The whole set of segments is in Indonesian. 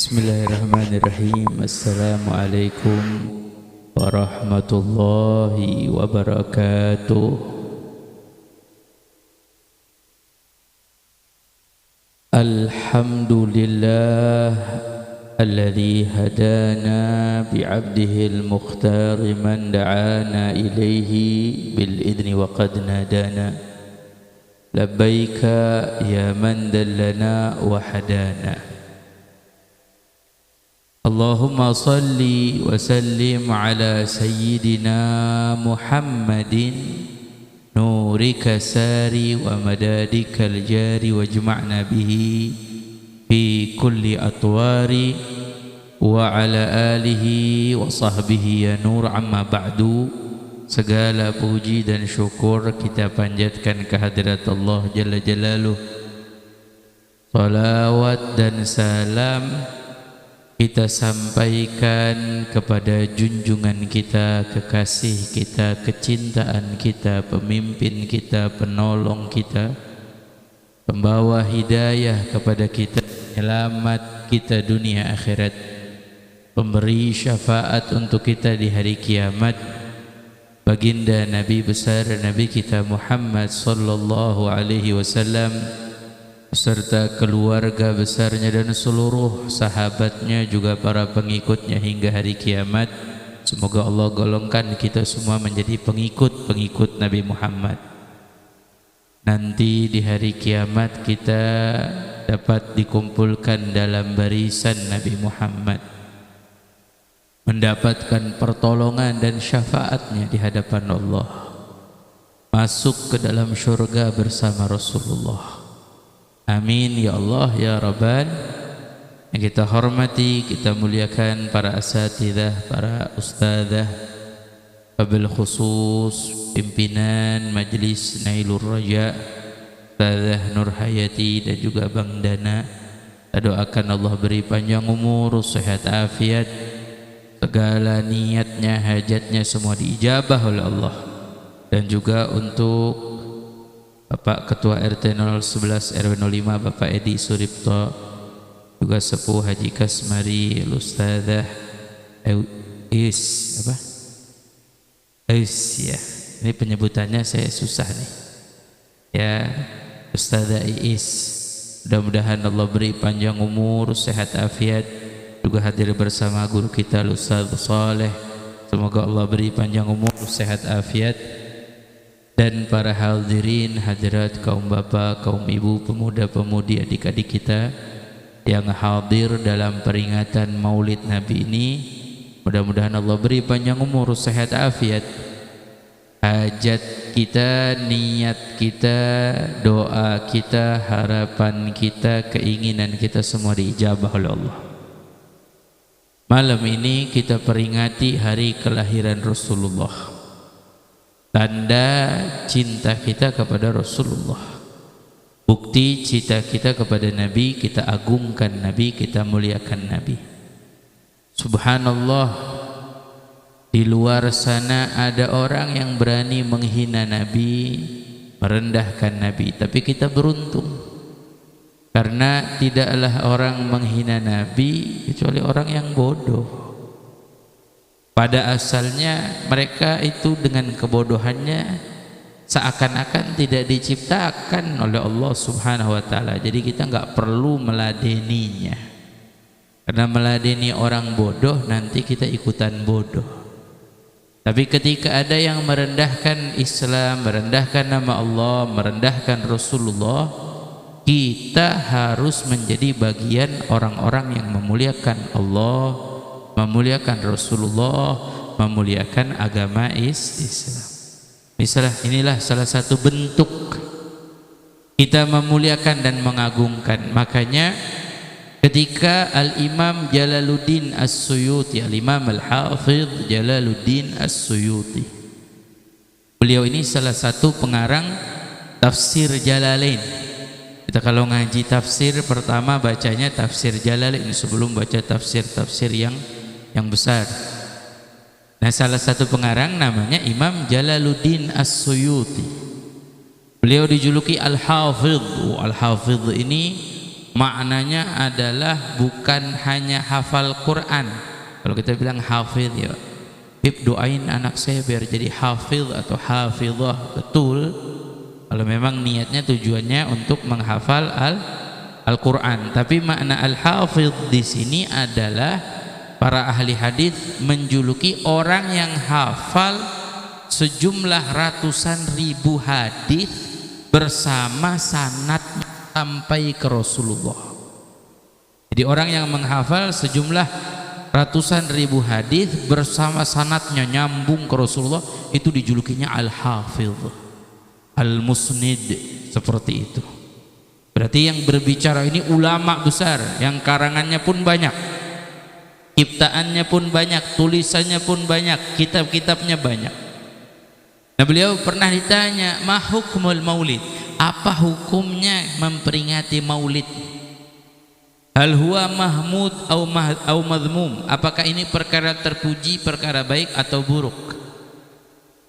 Bismillahirrahmanirrahim. Assalamualaikum warahmatullahi wabarakatuh. Alhamdulillah alladzi hadana bi'abdihil mukhtar man da'ana ilaihi bil idni wa qad nadana. Labbaika ya man dallana wa hadana. Allahumma salli wa sallim ala sayyidina Muhammadin nurika sari wa madadikal jari wa jma'na bihi fi kulli atwari wa ala alihi wa sahbihi ya nur. Amma ba'du. Segala puji dan syukur kita panjatkan kehadirat Allah Jalla Jalaluh. Salawat dan salam kita sampaikan kepada junjungan kita, kekasih kita, kecintaan kita, pemimpin kita, penolong kita, pembawa hidayah kepada kita, penyelamat kita dunia akhirat, pemberi syafaat untuk kita di hari kiamat, baginda Nabi besar Nabi kita Muhammad sallallahu alaihi wasallam serta keluarga besarnya dan seluruh sahabatnya, juga para pengikutnya hingga hari kiamat. Semoga Allah golongkan kita semua menjadi pengikut Nabi Muhammad. Nanti di hari kiamat kita dapat dikumpulkan dalam barisan Nabi Muhammad, mendapatkan pertolongan dan syafaatnya di hadapan Allah, masuk ke dalam syurga bersama Rasulullah. Amin ya Allah ya Rabbal. Yang kita hormati, kita muliakan para asatidzah, para ustadzah, wabil khusus pimpinan Majlis Nailur Raja, Ustadzah Nur Hayati dan juga Bang Dana. Kita doakan Allah beri panjang umur, sehat afiat, segala niatnya, hajatnya semua diijabah oleh Allah. Dan juga untuk Bapak Ketua RT 011 RW 05 Bapak Edi Suripto, juga Sepuh Haji Kasmari, Ustadzah Is ya. Ini penyebutannya saya susah nih. Ya, Ustadzah Is. Mudah-mudahan Allah beri panjang umur, sehat afiat, juga hadir bersama guru kita Ustadz Saleh. Semoga Allah beri panjang umur, sehat afiat. Dan para hadirin hadirat, kaum bapak, kaum ibu, pemuda pemudi, adik-adik kita yang hadir dalam peringatan Maulid Nabi ini, mudah-mudahan Allah beri panjang umur, sehat afiat. Hajat kita, niat kita, doa kita, harapan kita, keinginan kita semua diijabah oleh Allah. Malam ini kita peringati hari kelahiran Rasulullah, tanda cinta kita kepada Rasulullah, bukti cinta kita kepada Nabi. Kita agungkan Nabi, kita muliakan Nabi. Subhanallah, di luar sana ada orang yang berani menghina Nabi, merendahkan Nabi. Tapi kita beruntung, karena tidaklah orang menghina Nabi kecuali orang yang bodoh. Pada asalnya mereka itu dengan kebodohannya seakan-akan tidak diciptakan oleh Allah Subhanahu wa taala. Jadi kita enggak perlu meladeninya. Karena meladeni orang bodoh nanti kita ikutan bodoh. Tapi ketika ada yang merendahkan Islam, merendahkan nama Allah, merendahkan Rasulullah, kita harus menjadi bagian orang-orang yang memuliakan Allah, memuliakan Rasulullah, memuliakan agama Islam. Misalnya inilah salah satu bentuk kita memuliakan dan mengagungkan. Makanya ketika Al-Imam Jalaluddin As-Suyuti, Al-Imam Al-Hafidh Jalaluddin As-Suyuti, beliau ini salah satu pengarang tafsir Jalalain. Kita kalau ngaji tafsir pertama bacanya tafsir Jalalain sebelum baca tafsir-tafsir yang besar. Nah, salah satu pengarang namanya Imam Jalaluddin As-Suyuti. Beliau dijuluki Al-Hafidh. Al-Hafidh ini maknanya adalah bukan hanya hafal Quran. Kalau kita bilang hafidh, ya Bib, doain anak saya biar jadi hafidh atau hafidhah. Betul, kalau memang niatnya tujuannya untuk menghafal Al-Quran. Tapi makna al-hafidh di sini adalah para ahli hadis menjuluki orang yang hafal sejumlah ratusan ribu hadis bersama sanad sampai ke Rasulullah. Jadi orang yang menghafal sejumlah ratusan ribu hadis bersama sanadnya nyambung ke Rasulullah, itu dijulukinya al-hafidh, al-musnid, seperti itu. Berarti yang berbicara ini ulama besar, yang karangannya pun banyak, ciptaannya pun banyak, tulisannya pun banyak, kitab-kitabnya banyak. Nah, beliau pernah ditanya, ma hukmul maulid, apa hukumnya memperingati maulid? Hal huwa mahmud au madhmum, apakah ini perkara terpuji, perkara baik atau buruk?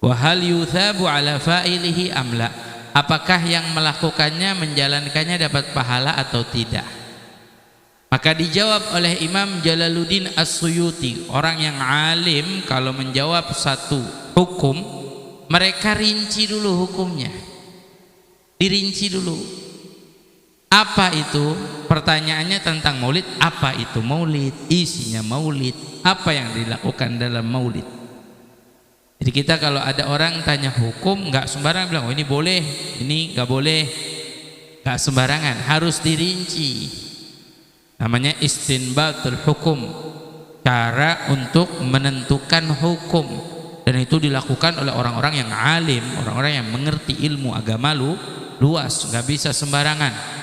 Wa hal yuthabu ala fa'ilihi amla, apakah yang melakukannya, menjalankannya dapat pahala atau tidak? Maka dijawab oleh Imam Jalaluddin As-Suyuti, orang yang alim kalau menjawab satu hukum, mereka rinci dulu hukumnya, dirinci dulu. Apa itu? Pertanyaannya tentang maulid, apa itu maulid, isinya maulid, apa yang dilakukan dalam maulid. Jadi kita kalau ada orang tanya hukum, nggak sembarang bilang oh ini boleh, ini nggak boleh, nggak sembarangan, harus dirinci. Namanya istinbatul hukum, cara untuk menentukan hukum, dan itu dilakukan oleh orang-orang yang alim, orang-orang yang mengerti ilmu agama luas, nggak bisa sembarangan.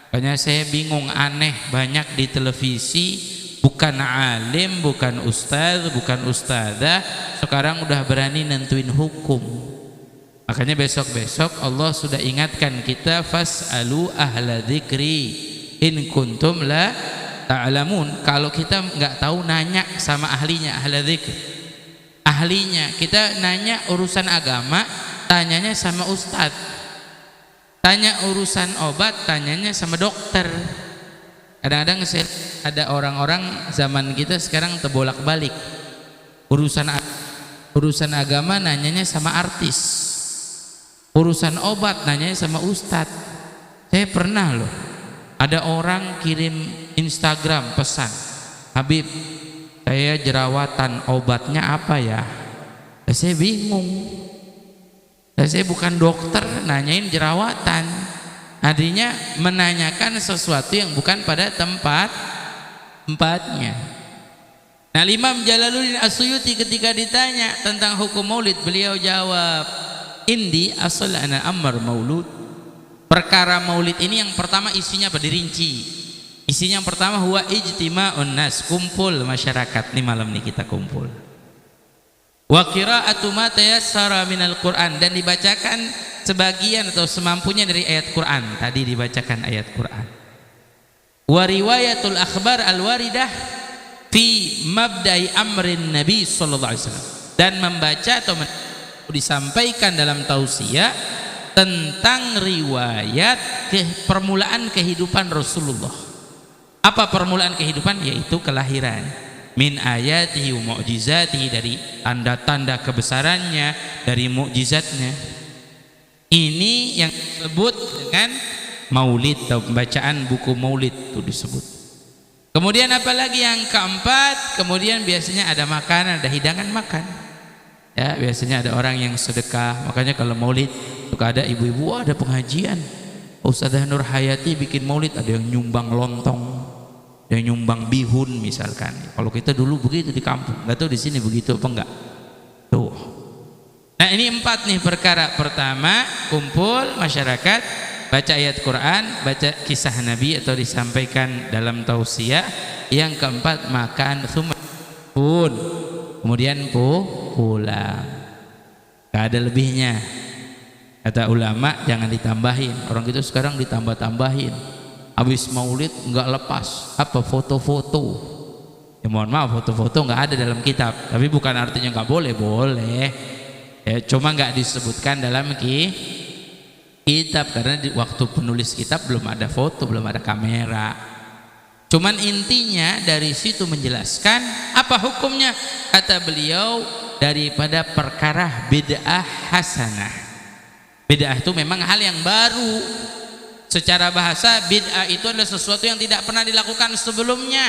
Makanya saya bingung, aneh, banyak di televisi bukan alim, bukan ustadz, bukan ustadzah, sekarang udah berani nentuin hukum. Makanya besok-besok Allah sudah ingatkan kita, fas'alu ahla dzikri in kuntum la ta'lamun. Kalau kita nggak tahu, nanya sama ahlinya, ahla dzikr, ahlinya. Kita nanya urusan agama, tanyanya sama ustadz. Tanya urusan obat, tanyanya sama dokter. Kadang-kadang ada orang-orang zaman kita sekarang terbolak-balik, urusan agama nanyanya sama artis, urusan obat nanyanya sama ustadz. Saya pernah loh, ada orang kirim Instagram pesan, Habib, saya jerawatan, obatnya apa ya? Saya bingung. Saya bukan dokter, nanyain jerawatan. Artinya menanyakan sesuatu yang bukan pada tempatnya. Nah, Imam Jalaluddin As-Suyuti ketika ditanya tentang hukum maulid, beliau jawab, indi asal ana amr maulud. Perkara maulid ini yang pertama isinya apa? Dirinci. Isinya yang pertama huwa ijtima'un nas, kumpul masyarakat. Nih malam nih kita kumpul. Wa qira'atu ma tayassara minal Qur'an, dan dibacakan sebagian atau semampunya dari ayat Quran. Tadi dibacakan ayat Quran. Wa riwayatul akhbar al-waridah fi mabda'i amrin Nabi sallallahu alaihi wasallam, dan membaca atau disampaikan dalam tausiah tentang riwayat permulaan kehidupan Rasulullah. Apa permulaan kehidupan? Yaitu kelahiran. Min ayatihi wa mu'jizatihi, dari tanda-tanda kebesarannya, dari mukjizatnya. Ini yang disebut dengan maulid atau pembacaan buku maulid itu disebut. Kemudian apalagi yang keempat, kemudian biasanya ada makanan, ada hidangan makan. Ya, biasanya ada orang yang sedekah. Makanya kalau maulid suka ada ibu-ibu, ada pengajian. Ustadzah Nur Hayati bikin maulid, ada yang nyumbang lontong, yang nyumbang bihun misalkan. Kalau kita dulu begitu di kampung, nggak tahu di sini begitu apa enggak. Tuh. Nah, ini 4 nih perkara. Pertama, kumpul masyarakat, baca ayat Quran, baca kisah Nabi atau disampaikan dalam tausiah. Yang keempat, makan, pun, kemudian pulang. Gak ada lebihnya. Kata ulama, jangan ditambahin. Orang kita sekarang ditambah-tambahin. Habis maulid nggak lepas apa foto-foto. Ya mohon maaf, foto-foto nggak ada dalam kitab, tapi bukan artinya nggak boleh, boleh. Ya, cuma nggak disebutkan dalam kitab, karena di waktu penulis kitab belum ada foto, belum ada kamera. Cuman intinya dari situ menjelaskan apa hukumnya. Kata beliau, daripada perkara bid'ah hasanah. Bid'ah itu memang hal yang baru. Secara bahasa bid'ah itu adalah sesuatu yang tidak pernah dilakukan sebelumnya,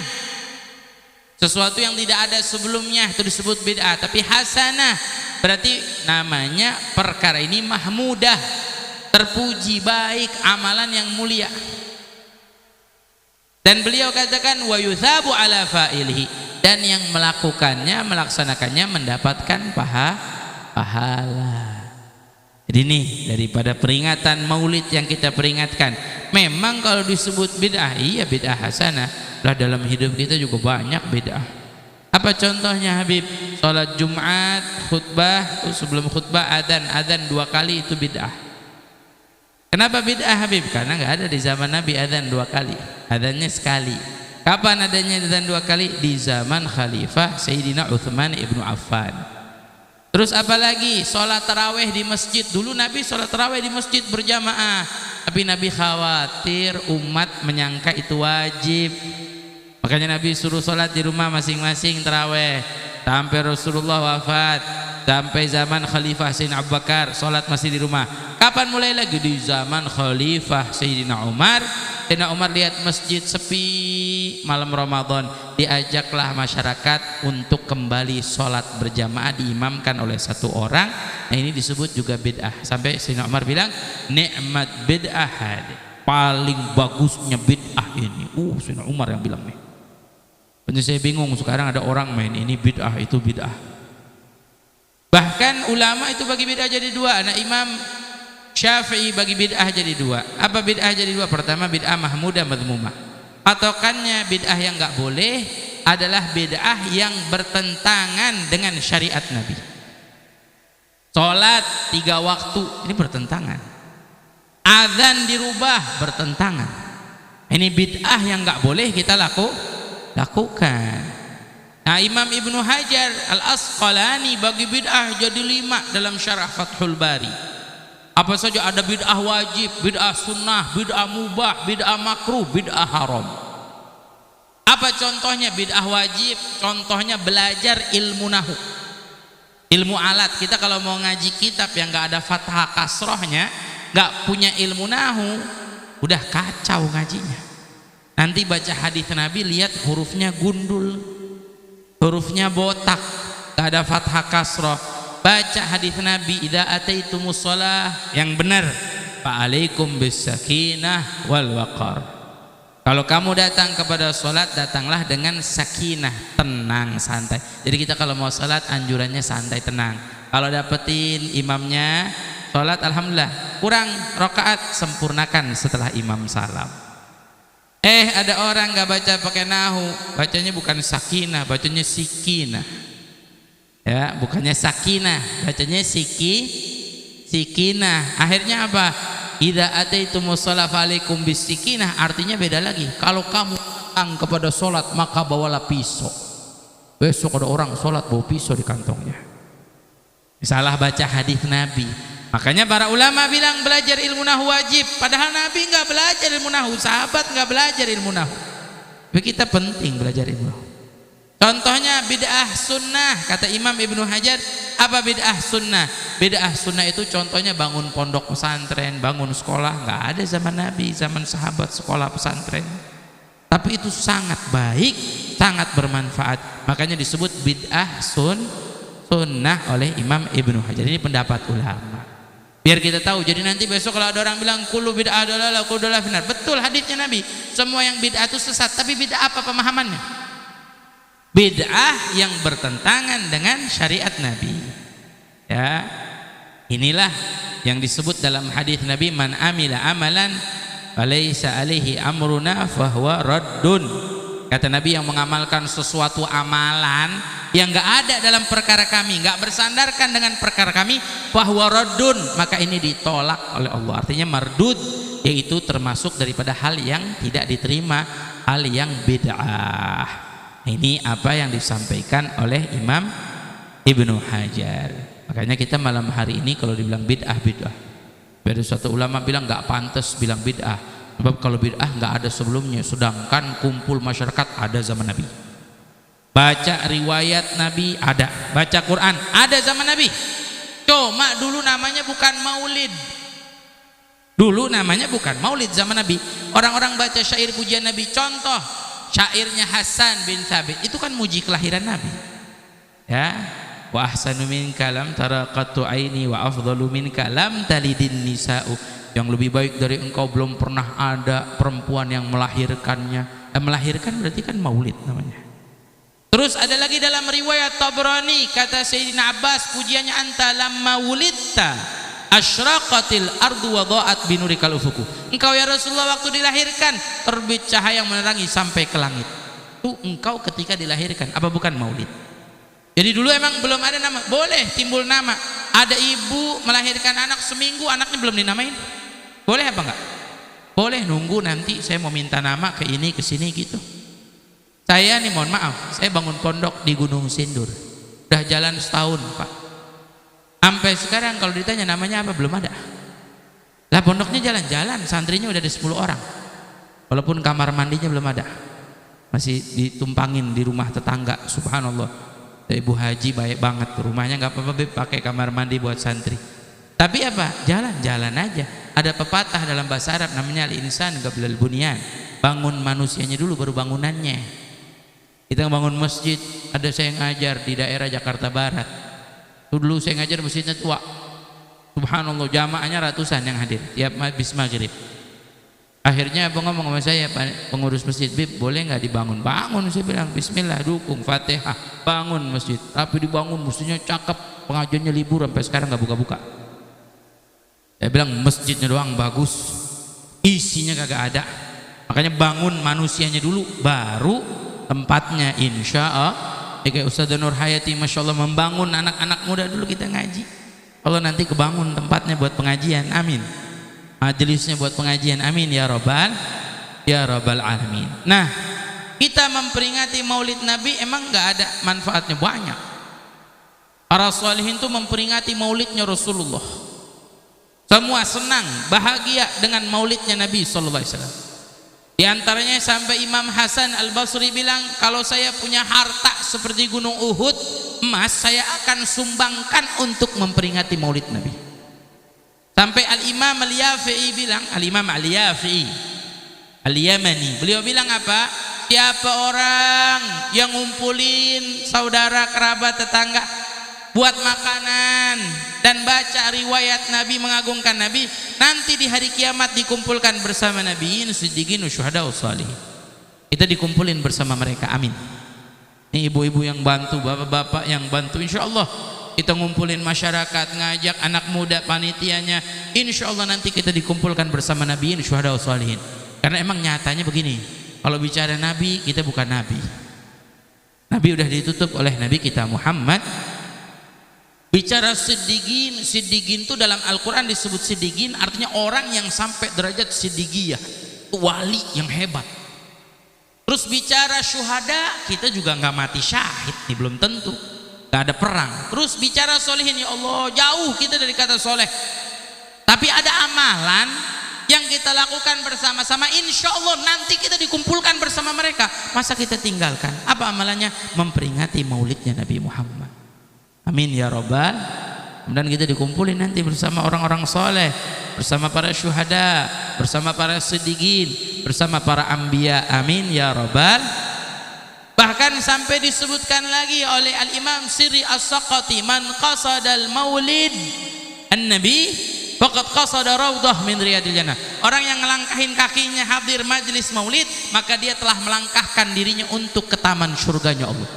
sesuatu yang tidak ada sebelumnya, itu disebut bid'ah. Tapi hasanah berarti namanya perkara ini mahmudah, terpuji, baik, amalan yang mulia. Dan beliau katakan wa yuthabu ala fa'ilihi, dan yang melakukannya, melaksanakannya mendapatkan pahala. Jadi ini daripada peringatan maulid yang kita peringatkan. Memang kalau disebut bid'ah, iya bid'ah hasanah lah, dalam hidup kita juga banyak bid'ah. Apa contohnya Habib? Salat Jumat, khutbah, sebelum khutbah adzan 2 kali, itu bid'ah. Kenapa bid'ah Habib? Karena nggak ada di zaman Nabi adzan 2 kali, adzannya sekali. Kapan adanya adzan 2 kali? Di zaman Khalifah Sayyidina Utsman ibnu Affan. Terus apalagi? Sholat taraweh di masjid. Dulu Nabi sholat taraweh di masjid berjamaah, tapi Nabi khawatir umat menyangka itu wajib, makanya Nabi suruh sholat di rumah masing-masing taraweh. Sampai Rasulullah wafat, sampai zaman Khalifah Sayyidina Abu Bakar, sholat masih di rumah. Kapan mulai lagi? Di zaman Khalifah Sayyidina Umar. Sayyidina Umar lihat masjid sepi malam Ramadan, diajaklah masyarakat untuk kembali sholat berjamaah, diimamkan oleh satu orang. Nah ini disebut juga bid'ah. Sampai Sayyidina Umar bilang nikmat bid'ah, paling bagusnya bid'ah ini. Sayyidina Umar yang bilang nih. Jadi saya bingung, sekarang ada orang main ini bid'ah, itu bid'ah. Bahkan ulama itu bagi bid'ah jadi 2. Nah Imam Syafi'i bagi bid'ah jadi 2. Apa bid'ah jadi 2? Pertama bid'ah mahmudah madhmumah. Patokannya bid'ah yang enggak boleh adalah bid'ah yang bertentangan dengan syariat Nabi. Salat 3 waktu ini bertentangan. Azan dirubah bertentangan. Ini bid'ah yang enggak boleh kita lakukan. Nah Imam Ibnu Hajar Al-Asqalani bagi bid'ah jadi 5 dalam syarah Fathul Bari. Apa saja ada bid'ah wajib, bid'ah sunnah, bid'ah mubah, bid'ah makruh, bid'ah haram. Apa contohnya bid'ah wajib? Contohnya belajar ilmu nahu, ilmu alat. Kita kalau mau ngaji kitab yang nggak ada fathah kasrohnya, nggak punya ilmu nahu, udah kacau ngajinya. Nanti baca hadis Nabi, lihat hurufnya gundul, hurufnya botak, nggak ada fathah kasroh. Baca hadis Nabi, idza ataitumus shalah, yang benar, fa'alaikum bisakinah wal waqar. Kalau kamu datang kepada sholat, datanglah dengan sakinah, tenang, santai. Jadi kita kalau mau sholat anjurannya santai, tenang. Kalau dapetin imamnya sholat alhamdulillah, kurang rakaat sempurnakan setelah imam salam. Ada orang nggak baca pakai nahu, bacanya bukan sakinah, bacanya sikinah. Ya, bukannya sakinah, bacanya sikinah. Akhirnya apa? Idza ataitumus shalah fa'alaikum bisikinah, artinya beda lagi. Kalau kamu datang kepada sholat maka bawalah pisau. Besok ada orang sholat bawa pisau di kantongnya. Salah baca hadis Nabi. Makanya para ulama bilang belajar ilmu nahwu wajib, padahal Nabi nggak belajar ilmu nahwu, sahabat nggak belajar ilmu nahwu. Tapi kita penting belajar ilmu nahwu. Contohnya bid'ah sunnah, kata Imam Ibnu Hajar. Apa bid'ah sunnah? Bid'ah sunnah itu contohnya bangun pondok pesantren, bangun sekolah. Nggak ada zaman Nabi, zaman sahabat sekolah pesantren. Tapi itu sangat baik, sangat bermanfaat. Makanya disebut bid'ah sunnah oleh Imam Ibnu Hajar. Ini pendapat ulama. Biar kita tahu. Jadi nanti besok kalau ada orang bilang kullu bid'ah dalalah, kullu dalalah finnar. Betul hadisnya Nabi. Semua yang bid'ah itu sesat. Tapi bid'ah apa pemahamannya? Bid'ah yang bertentangan dengan syariat Nabi. Ya, inilah yang disebut dalam hadis Nabi, man amila amalan falaysa alaihi amruna fahuwa raddun. Kata Nabi, yang mengamalkan sesuatu amalan yang enggak ada dalam perkara kami, enggak bersandarkan dengan perkara kami, fahuwa raddun, maka ini ditolak oleh Allah. Artinya mardud, yaitu termasuk daripada hal yang tidak diterima, hal yang bid'ah. Ini apa yang disampaikan oleh Imam Ibnu Hajar. Makanya kita malam hari ini kalau dibilang bid'ah Ada suatu ulama bilang nggak pantas bilang bid'ah, sebab kalau bid'ah nggak ada sebelumnya, sedangkan kumpul masyarakat ada zaman Nabi. Baca riwayat Nabi ada, baca Quran ada zaman Nabi. Cuma dulu namanya bukan maulid. Dulu namanya bukan maulid zaman Nabi. Orang-orang baca syair pujian Nabi, contoh syairnya Hasan bin Thabit, itu kan muji kelahiran Nabi. Ya, wa ahsanu minka lam tara qattu aini wa afdalu minka lam talidin nisa'u. Yang lebih baik dari engkau belum pernah ada perempuan yang melahirkannya. Melahirkan berarti kan maulid namanya. Terus ada lagi dalam riwayat Tabrani, kata Sayyidina Abbas, pujiannya anta lamma wulidta asyraqatil ardu wa dha'at binurikal ufuku. Engkau ya Rasulullah waktu dilahirkan terbit cahaya yang menerangi sampai ke langit. Itu engkau ketika dilahirkan, apa bukan maulid? Jadi dulu emang belum ada nama, boleh timbul nama. Ada ibu melahirkan anak seminggu, anaknya belum dinamain, boleh apa enggak? Boleh, nunggu nanti saya mau minta nama ke ini ke sini gitu. Saya nih mohon maaf, saya bangun pondok di Gunung Sindur, udah jalan setahun Pak. Sampai sekarang kalau ditanya namanya apa, belum ada. Lah pondoknya jalan-jalan, santrinya udah ada 10 orang, walaupun kamar mandinya belum ada, masih ditumpangin di rumah tetangga. Subhanallah, Ibu Haji baik banget, rumahnya nggak apa-apa pakai kamar mandi buat santri. Tapi apa? Jalan-jalan aja. Ada pepatah dalam bahasa Arab namanya al-insan qablal bunyan. Bangun manusianya dulu baru bangunannya. Kita bangun masjid, ada saya ngajar di daerah Jakarta Barat. Dulu saya ngajar masjidnya tua. Subhanallah, jamaahnya ratusan yang hadir tiap habis maghrib. Akhirnya abang ngomong sama saya, pengurus masjid, Bib, boleh nggak dibangun? Bangun, saya bilang, bismillah, dukung, fatihah, bangun masjid. Tapi dibangun, mestinya cakep, pengajiannya libur, sampai sekarang nggak buka-buka. Saya bilang, masjidnya doang bagus, isinya kagak ada. Makanya bangun manusianya dulu, baru tempatnya. Insya Allah, kayak Ustaz Nur Hayati, Masya Allah, membangun anak-anak muda dulu kita ngaji. Kalau nanti kebangun tempatnya buat pengajian, amin. Majelisnya buat pengajian, amin ya rabbal alamin. Nah, kita memperingati maulid Nabi emang nggak ada manfaatnya, banyak. Para sholihin itu memperingati maulidnya Rasulullah, semua senang bahagia dengan maulidnya Nabi sallallahu alaihi wasallam. Di antaranya sampai Imam Hasan Al-Basri bilang, kalau saya punya harta seperti gunung Uhud emas, saya akan sumbangkan untuk memperingati maulid Nabi. Sampai Al-Imam Al-Yafi'i bilang, Al-Imam Al-Yafi'i Al-Yamani, beliau bilang apa? Siapa orang yang ngumpulin saudara, kerabat, tetangga buat makanan dan baca riwayat Nabi, mengagungkan Nabi, nanti di hari kiamat dikumpulkan bersama Nabiin, siddiqin, syuhada, sholihin. Kita dikumpulin bersama mereka, amin. Ini ibu-ibu yang bantu, bapak-bapak yang bantu, insya Allah kita ngumpulin masyarakat, ngajak anak muda panitianya, insya Allah nanti kita dikumpulkan bersama Nabiin, syuhada, sholihin. Karena emang nyatanya begini, kalau bicara Nabi, kita bukan Nabi. Nabi udah ditutup oleh Nabi kita Muhammad. Bicara siddiqin, siddiqin itu dalam Al-Quran disebut siddiqin, artinya orang yang sampai derajat siddiqiyah, wali yang hebat. Terus bicara syuhada, kita juga nggak mati syahid nih, belum tentu, nggak ada perang. Terus bicara solehin, ya Allah jauh kita dari kata soleh, tapi ada amalan yang kita lakukan bersama-sama, insya Allah nanti kita dikumpulkan bersama mereka. Masa kita tinggalkan? Apa amalannya? Memperingati maulidnya Nabi Muhammad. Amin ya rabbal. Kemudian kita dikumpulin nanti bersama orang-orang soleh, bersama para syuhada, bersama para siddiqin, bersama para anbiya. Amin ya rabbal. Bahkan sampai disebutkan lagi oleh Al-Imam Sirri As-Saqati, man qasadal maulid an-nabi faqad qasada rawdah min riyadil jannah. Orang yang melangkahin kakinya hadir majlis maulid, maka dia telah melangkahkan dirinya untuk ke taman surganya Allah.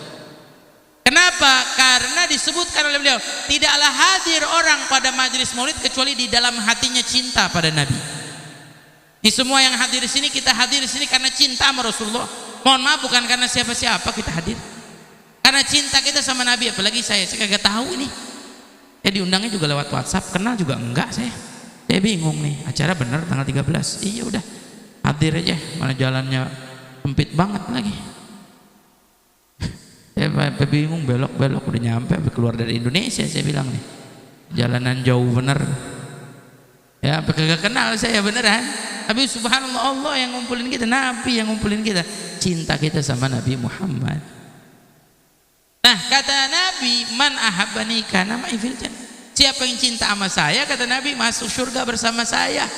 Kenapa? Karena disebutkan oleh beliau, tidaklah hadir orang pada majlis maulid kecuali di dalam hatinya cinta pada Nabi. Ini semua yang hadir di sini, kita hadir di sini karena cinta sama Rasulullah. Mohon maaf, bukan karena siapa-siapa kita hadir, karena cinta kita sama Nabi. Apalagi saya kagak tahu ini. Saya diundangnya juga lewat WhatsApp, kenal juga enggak saya. Saya bingung nih, acara bener tanggal 13. Iya udah, hadir aja, mana jalannya sempit banget lagi. Saya bingung, belok-belok udah nyampe, keluar dari Indonesia. Saya bilang nih, jalanan jauh bener. Ya, kagak kenal saya beneran. Tapi subhanallah, Allah yang ngumpulin kita, Nabi yang ngumpulin kita, cinta kita sama Nabi Muhammad. Nah, kata Nabi, man ahabbani kana ma'i fil jannah. Siapa yang cinta sama saya, kata Nabi, masuk surga bersama saya.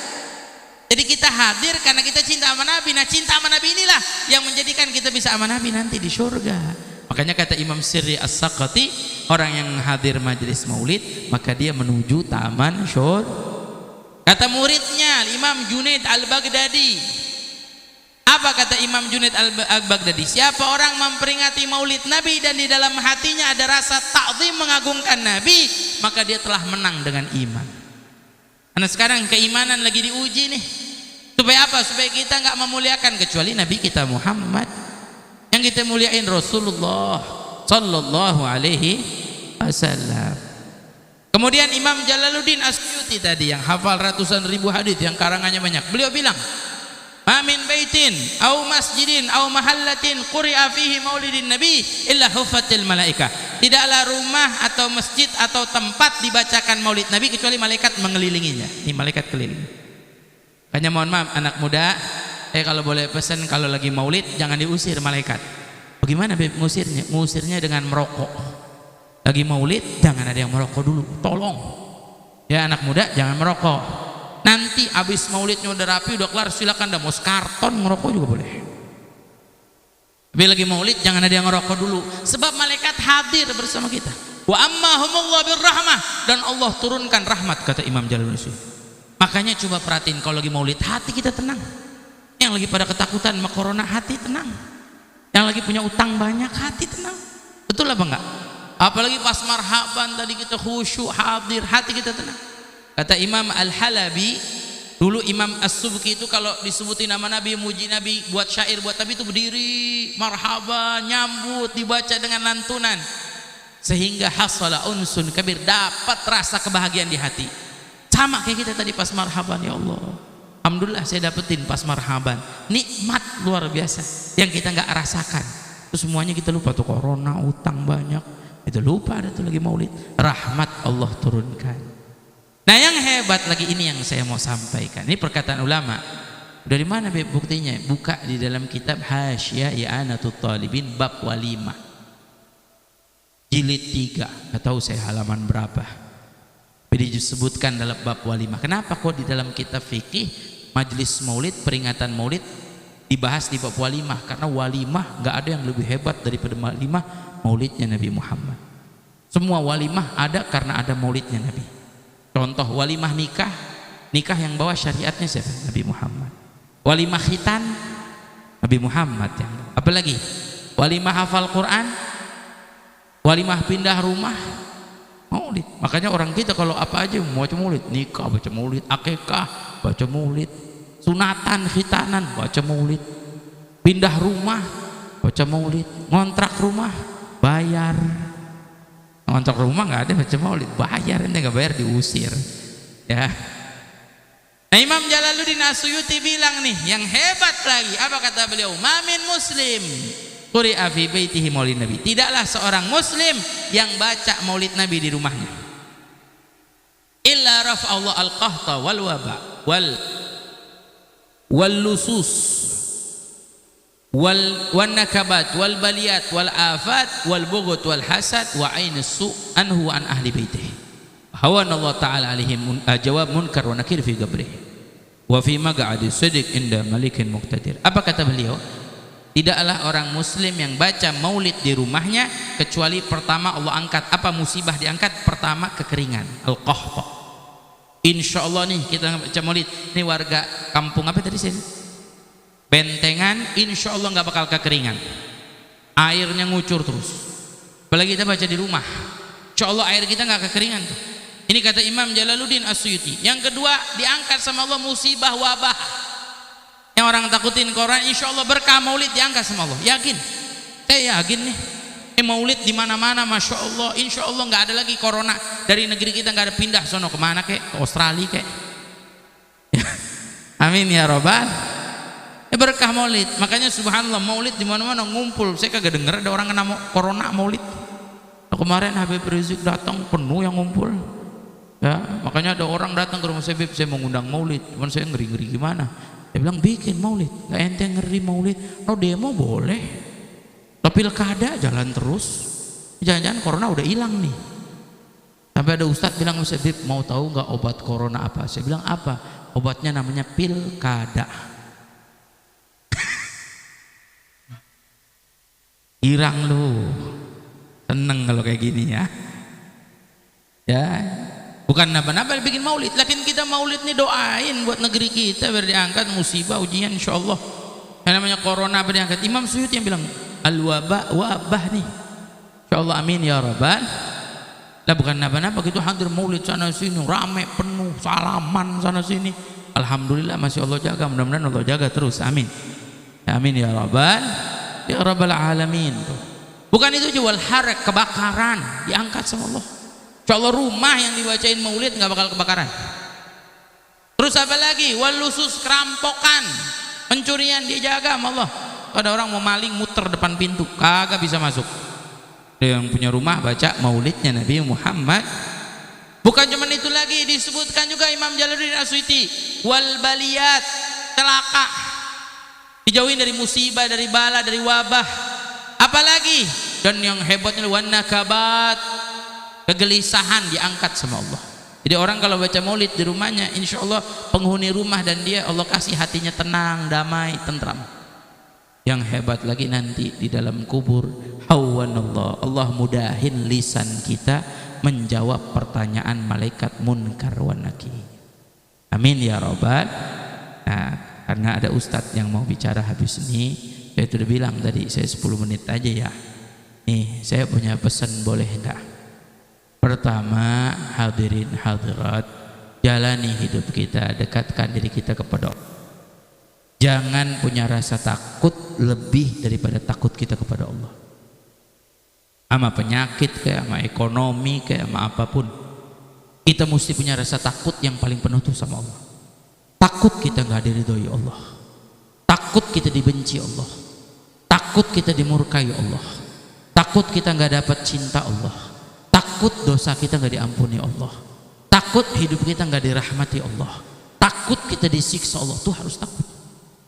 Jadi kita hadir karena kita cinta sama Nabi. Nah, cinta sama Nabi inilah yang menjadikan kita bisa sama Nabi nanti di surga. Makanya kata Imam Sirri As-Saqati, orang yang hadir majelis maulid maka dia menuju taman surga. Kata muridnya Imam Junaid Al-Baghdadi, apa kata Imam Junaid Al-Baghdadi? Siapa orang memperingati maulid Nabi dan di dalam hatinya ada rasa ta'zim mengagungkan Nabi, maka dia telah menang dengan iman. Karena sekarang keimanan lagi diuji nih. Supaya apa? Supaya kita nggak memuliakan kecuali Nabi kita Muhammad. Yang kita muliain Rasulullah sallallahu alaihi wasallam. Kemudian Imam Jalaluddin Asyuti tadi yang hafal ratusan ribu hadis, yang karangannya banyak, beliau bilang, "Ma min baitin au masjidin au mahallatin quri'a fihi maulidin nabi illa hufatil malaikah." Tidaklah rumah atau masjid atau tempat dibacakan maulid Nabi kecuali malaikat mengelilinginya. Ini malaikat keliling. Makanya mohon maaf anak muda, kalau boleh pesan, kalau lagi maulid jangan diusir malaikat. Bagaimana ngusirnya? Ngusirnya dengan merokok. Lagi maulid jangan ada yang merokok dulu, tolong ya anak muda, jangan merokok. Nanti habis maulidnya udah rapi, udah kelar, silakan dah mau sekarton merokok juga boleh. Tapi lagi maulid jangan ada yang merokok dulu, sebab malaikat hadir bersama kita. Wa ammahumullah birrahmah, dan Allah turunkan rahmat, kata Imam Jalaluddin. Makanya coba perhatiin, kalau lagi maulid hati kita tenang. Yang lagi pada ketakutan sama corona, hati tenang. Yang lagi punya utang banyak, hati tenang. Betul apa enggak? Apalagi pas marhaban tadi kita khusyuk hadir, hati kita tenang. Kata Imam Al-Halabi, dulu Imam As-Subki itu kalau disebutin nama Nabi, muji Nabi, buat syair buat Nabi itu berdiri marhaban, nyambut, dibaca dengan lantunan, sehingga hasala unsun kabir, dapat rasa kebahagiaan di hati. Sama kayak kita tadi pas marhaban, ya Allah, alhamdulillah saya dapetin pas marhaban, nikmat luar biasa yang kita nggak rasakan. Terus semuanya kita lupa tuh, corona, utang banyak, itu lupa, ada tuh lagi maulid, rahmat Allah turunkan. Nah yang hebat lagi ini yang saya mau sampaikan, ini perkataan ulama. Dari mana buktinya? Buka di dalam kitab Hasyiah I'anatut Talibin bab walimah jilid 3, nggak tahu saya halaman berapa, tapi disebutkan dalam bab walimah. Kenapa kok di dalam kitab fikih majelis maulid, peringatan maulid dibahas di bab walimah? Karena walimah nggak ada yang lebih hebat daripada walimah maulidnya Nabi Muhammad. Semua walimah ada karena ada maulidnya Nabi. Contoh walimah nikah, nikah yang bawa syariatnya siapa? Nabi Muhammad. Walimah khitan, Nabi Muhammad yang. Apalagi walimah hafal Quran, walimah pindah rumah, maulid. Makanya orang kita kalau apa aja mau baca maulid, nikah baca maulid, akikah baca maulid, sunatan khitanan baca maulid, pindah rumah baca maulid, ngontrak rumah bayar. Ngontrak rumah nggak ada baca maulid, bayar, ente nggak bayar diusir ya. Nah, Imam Jalaluddin Asyuti bilang nih yang hebat lagi, apa kata beliau? Mamin muslim quri'a fi baitihi maulid nabi, tidaklah seorang muslim yang baca maulid nabi di rumahnya illa rafa'allahu al-qahta wal waba wal lusus wal nakabat wal baliyat wal afat wal bughut wal hasad wa ainus su anhu an ahli baitihi hawan Allah taala alaihim jawab munkar wa nakir fi qabrihi wa fi maq'adi sidq inda malikin muqtadir. Apa kata beliau? Tidaklah orang muslim yang baca maulid di rumahnya kecuali pertama Allah angkat, apa musibah diangkat? Pertama kekeringan, al-qahta. Insyaallah nih kita baca maulid, nih warga kampung apa tadi sih? Bentengan, insya Allah nggak bakal kekeringan, airnya ngucur terus. Apalagi kita baca di rumah, insya Allah air kita nggak kekeringan tuh. Ini kata Imam Jalaluddin Asyuti. Yang kedua, diangkat sama Allah musibah wabah yang orang takutin corona, insya Allah berkah maulid diangkat sama Allah. Yakin? Saya yakin nih. Maulid di mana-mana, masya Allah, insya Allah nggak ada lagi corona dari negeri kita, nggak ada pindah sono kemana kek, ke Australia kek. Amin ya robbal. Berkah maulid. Makanya subhanallah maulid di mana-mana ngumpul. Saya kagak dengar ada orang kena corona maulid. Kemarin Habib Rizik datang penuh yang ngumpul. Ya, makanya ada orang datang ke rumah saya, Bib, saya mau ngundang maulid, cuman saya ngeri-ngeri gimana. Dia bilang bikin maulid, gak ente ngeri maulid, no demo boleh, tapi pilkada jalan terus, jangan-jangan corona udah hilang nih. Sampai ada ustadz bilang, saya, Bib, mau tahu nggak obat corona apa? Saya bilang apa? Obatnya namanya pilkada. Irang lu, seneng kalau kayak gini ya. Ya, bukan napa-napa bikin maulid, lakin kita maulid nih doain buat negeri kita biar diangkat musibah ujian insyaallah. Yang namanya corona biar diangkat. Imam Suyuti yang bilang al wabah nih. Insyaallah amin ya rabbal. Lah bukan napa-napa gitu, hadir maulid sana sini rame penuh, salaman sana sini. Alhamdulillah masih Allah jaga, mudah-mudahan Allah jaga terus. Amin. Amin ya rabbal ya rabbal alamin. Bukan itu aja, wal harak, kebakaran diangkat sama Allah. Insyaallah rumah yang dibacain maulid nggak bakal kebakaran. Terus apa lagi? Wal lusus, kerampokan, pencurian dijaga sama Allah. Ada orang mau maling muter depan pintu, kagak bisa masuk. Yang punya rumah baca maulidnya Nabi Muhammad. Bukan cuma itu lagi, disebutkan juga Imam Jalaluddin As-Suyuti, wal baliyat, celaka, dijauhin dari musibah, dari bala, dari wabah. Apalagi, dan yang hebatnya wan nakabat, kegelisahan diangkat sama Allah. Jadi orang kalau baca maulid di rumahnya, insya Allah penghuni rumah dan dia Allah kasih hatinya tenang, damai, tentram. Yang hebat lagi nanti di dalam kubur, hawanallah, Allah mudahin lisan kita menjawab pertanyaan malaikat munkar wa nakir. Amin ya rabbal. Nah, karena ada ustadz yang mau bicara habis ini, saya sudah bilang tadi saya 10 menit aja ya. Nih, saya punya pesan, boleh enggak? Pertama, hadirin hadirat, jalani hidup kita, dekatkan diri kita kepada Allah. Jangan punya rasa takut lebih daripada takut kita kepada Allah. Sama penyakit kayak sama ekonomi kayak sama apapun, kita mesti punya rasa takut yang paling penuh tuh sama Allah. Takut kita nggak diridhoi Allah, takut kita dibenci Allah, takut kita dimurkai Allah, takut kita nggak dapat cinta Allah, takut dosa kita nggak diampuni Allah, takut hidup kita nggak dirahmati Allah, takut kita disiksa Allah. Tuh harus takut.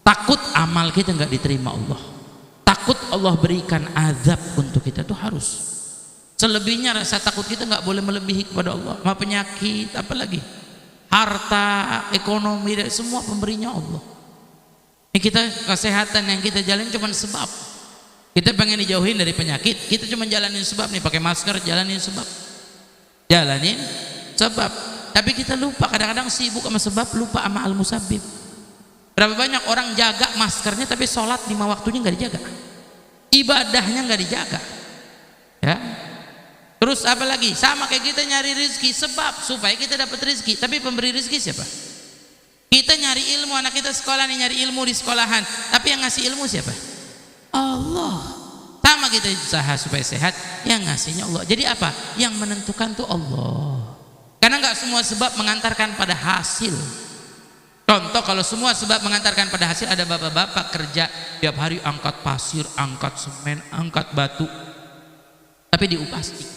Takut amal kita nggak diterima Allah, takut Allah berikan azab untuk kita. Tuh harus. Selebihnya rasa takut kita nggak boleh melebihi kepada Allah. Ma penyakit, apalagi harta, ekonomi, semua pemberinya Allah. Ini kita kesehatan yang kita jalani cuma sebab. Kita pengen dijauhin dari penyakit, kita cuma jalanin sebab nih, pakai masker, jalanin sebab, jalanin sebab. Tapi kita lupa, kadang-kadang sibuk sama sebab, lupa sama al-musabbib. Berapa banyak orang jaga maskernya tapi sholat 5 waktunya nggak dijaga, ibadahnya nggak dijaga, ya. Terus apa lagi? Sama kayak kita nyari rezeki, sebab supaya kita dapat rezeki, tapi pemberi rezeki siapa? Kita nyari ilmu, anak kita sekolah nih nyari ilmu di sekolahan, tapi yang ngasih ilmu siapa? Allah. Sama kita usaha supaya sehat, yang ngasihnya Allah. Jadi apa? Yang menentukan tuh Allah. Karena nggak semua sebab mengantarkan pada hasil. Contoh, kalau semua sebab mengantarkan pada hasil, ada bapak-bapak kerja tiap hari angkat pasir, angkat semen, angkat batu, tapi diupah sedikit.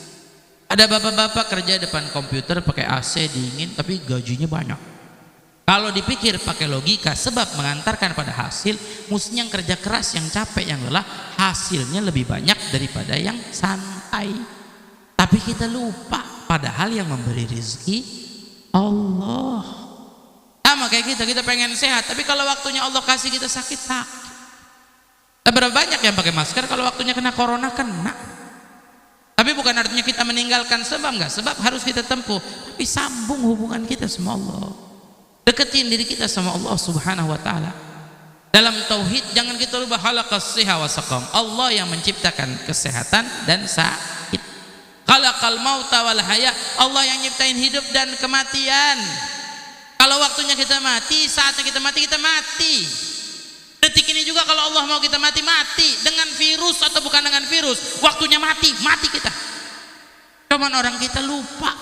Ada bapak-bapak kerja depan komputer pakai AC dingin tapi gajinya banyak. Kalau dipikir pakai logika sebab mengantarkan pada hasil, mestinya yang kerja keras, yang capek, yang lelah, hasilnya lebih banyak daripada yang santai. Tapi kita lupa, padahal yang memberi rezeki Allah. Sama kayak kita pengen sehat, tapi kalau waktunya Allah kasih kita sakit. Berapa banyak yang pakai masker, kalau waktunya kena corona kena. Tapi bukan artinya kita meninggalkan sebab, enggak. Sebab harus kita tempuh, tapi sambung hubungan kita sama Allah, deketin diri kita sama Allah subhanahu wa ta'ala. Dalam tauhid jangan kita lupa khalaqas siha wa saqam, Allah yang menciptakan kesehatan dan sakit. Khalaqal mauta wal haya, Allah yang nyiptain hidup dan kematian. Kalau waktunya kita mati, saatnya kita mati, kita mati. Detik ini juga kalau Allah mau kita mati, mati. Dengan virus atau bukan dengan virus, waktunya mati, mati kita. Cuman orang kita lupa,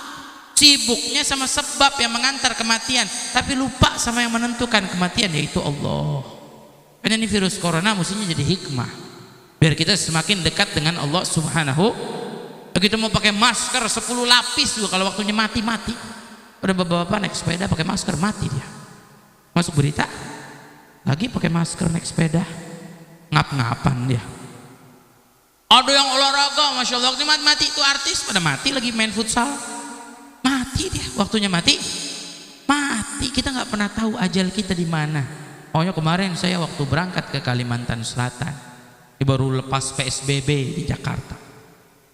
sibuknya sama sebab yang mengantar kematian, tapi lupa sama yang menentukan kematian, yaitu Allah. Karena ini virus corona mestinya jadi hikmah, biar kita semakin dekat dengan Allah subhanahu. Begitu mau pakai masker 10 lapis juga, kalau waktunya mati, mati. Ada bapak-bapak naik sepeda pakai masker, mati dia. Masuk berita, lagi pakai masker naik sepeda, ngap-ngapan dia. Ada yang olahraga, masya Allah, mati itu artis pada mati lagi main futsal, mati dia, waktunya mati. Kita nggak pernah tahu ajal kita di mana. Pokoknya kemarin saya waktu berangkat ke Kalimantan Selatan, ini baru lepas PSBB di Jakarta,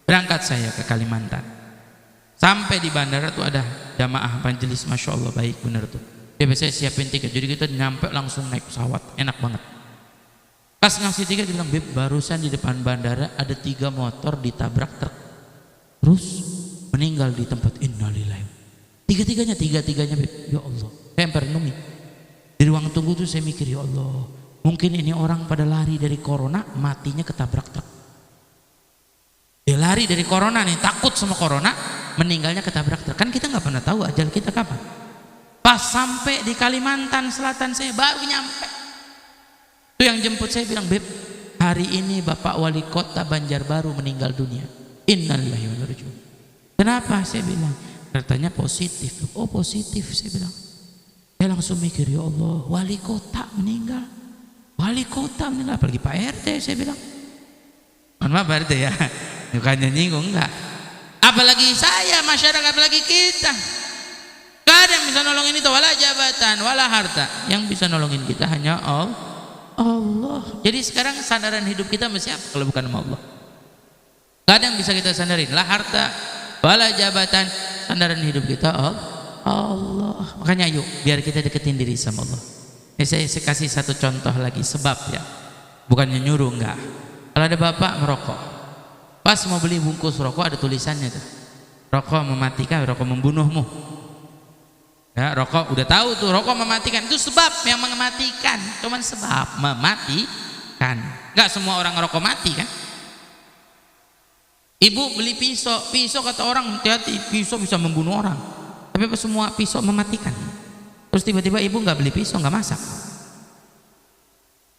berangkat saya ke Kalimantan. Sampai di bandara tuh ada jamaah majelis, masya Allah baik bener tuh. Dia biasanya siapin tiket, jadi kita nyampe langsung naik pesawat, enak banget. Pas ngasih tiket dia bilang, Beb, barusan di depan bandara ada 3 motor ditabrak truk, terus meninggal di tempat. Innalillahi. Tiga-tiganya Beb. Ya Allah, saya merenungi di ruang tunggu tuh, saya mikir, ya Allah, mungkin ini orang pada lari dari corona, matinya ketabrak truk. Dia lari dari corona nih, takut sama corona, meninggalnya ketabrak truk. Kan kita nggak pernah tahu ajal kita kapan. Pas sampai di Kalimantan Selatan saya baru nyampe, itu yang jemput saya bilang, Beb, hari ini Bapak Wali Kota Banjarbaru meninggal dunia. Innalillahi wa inna ilaihi raji'un. Kenapa? Saya bilang, katanya positif. Oh positif, saya bilang. Saya langsung mikir, ya Allah, wali kota meninggal, apalagi Pak RT. Saya bilang, mohon maaf Pak RT ya, bukannya nyinggung, enggak, apalagi saya, masyarakat, apalagi kita. Gak ada yang bisa nolongin itu, wala jabatan, wala harta. Yang bisa nolongin kita hanya Allah. Jadi sekarang sandaran hidup kita mesti apa kalau bukan sama Allah? Gak ada yang bisa kita sandarin, la harta wala jabatan. Sandaran hidup kita Allah. Makanya yuk, biar kita deketin diri sama Allah. Saya kasih satu contoh lagi, sebab ya, bukannya nyuruh, enggak. Kalau ada bapak merokok, pas mau beli bungkus rokok ada tulisannya tuh, rokok mematikan, rokok membunuhmu. Ya, rokok udah tahu tuh, rokok mematikan. Itu sebab yang mematikan, cuman sebab mematikan. Enggak semua orang rokok mati kan. Ibu beli pisau kata orang, hati-hati, pisau bisa membunuh orang. Tapi apa semua pisau mematikan? Terus tiba-tiba ibu nggak beli pisau, nggak masak.